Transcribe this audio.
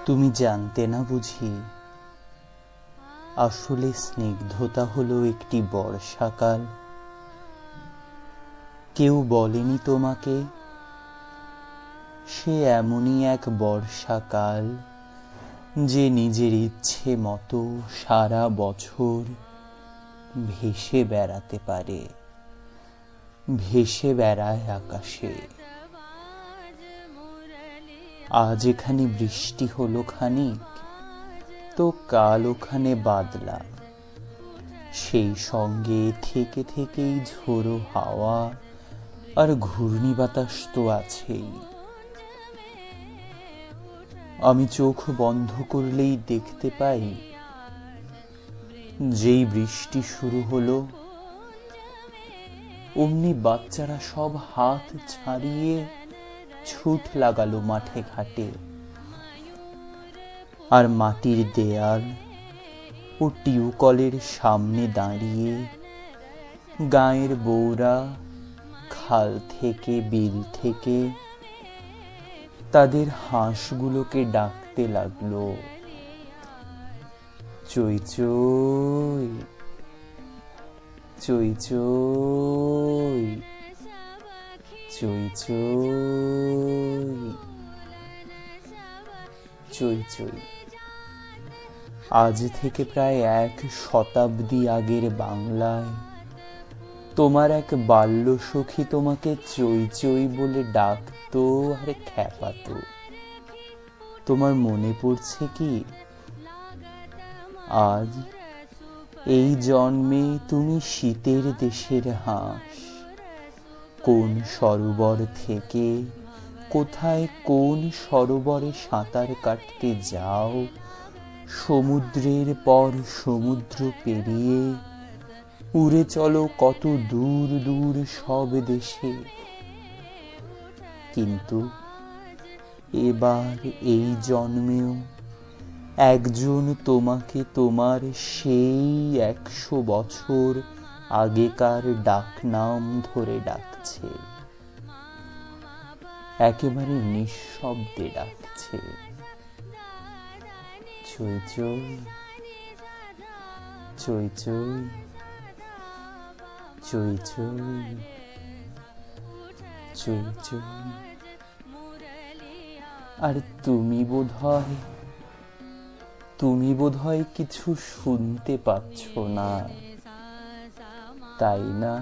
তুমি জানতে না বুঝি আসলে স্নিগ্ধতা হলো একটি বর্ষাকাল। কেউ বলেনি তোমাকে সে এমনই এক বর্ষাকাল যে নিজের ইচ্ছে মতো সারা বছর ভেসে বেড়াতে পারে, ভেসে বেড়ায় আকাশে। আজ এখানে বৃষ্টি হলো খানিক, তো কাল ওখানে বাদলা, সেই সঙ্গে থেকে থেকেই ঝোড়ো হাওয়া আর ঘূর্ণি বাতাস তো আছেই। আমি চোখ বন্ধ করলেই দেখতে পাই যেই বৃষ্টি শুরু হলো অমনি বাচ্চারা সব হাত ছাড়িয়ে ছুট লাগালো মাঠে ঘাটে। আর মাটির দেয়াল ও টিউকলের সামনে দাঁড়িয়ে গাঁয়ের বউরা খাল থেকে বিল থেকে তাদের হাঁসগুলোকে ডাকতে লাগলো, চই চই চই চই চই চই চই চই। আজ থেকে প্রায় 1 শতাব্দী আগের বাংলায় তোমার এক বাল্য সখী তোমাকে চই চই বলে ডাকতো আর খ্যাপাতো। তোমার মনে পড়ছে কি? আজ এই জন্মে তুমি শীতের দেশের হাঁস, কোন সরোবর থেকে কোথায় কোন সরোবরে সাঁতার কাটতে যাও, সমুদ্রের পর সমুদ্র পেরিয়ে উড়ে চলো কত দূর দূর সব দেশে। কিন্তু এবার এই জন্মেও একজন তোমাকে তোমার সেই 100 বছর আগেকার ডাকনাম ধরে ডাকছে, একেবারে নিঃশব্দে ডাকছে, চই চই চই চই চই চই চই চই। আর তুমি বোধহয় কিছু শুনতে পাচ্ছ না, তাই না?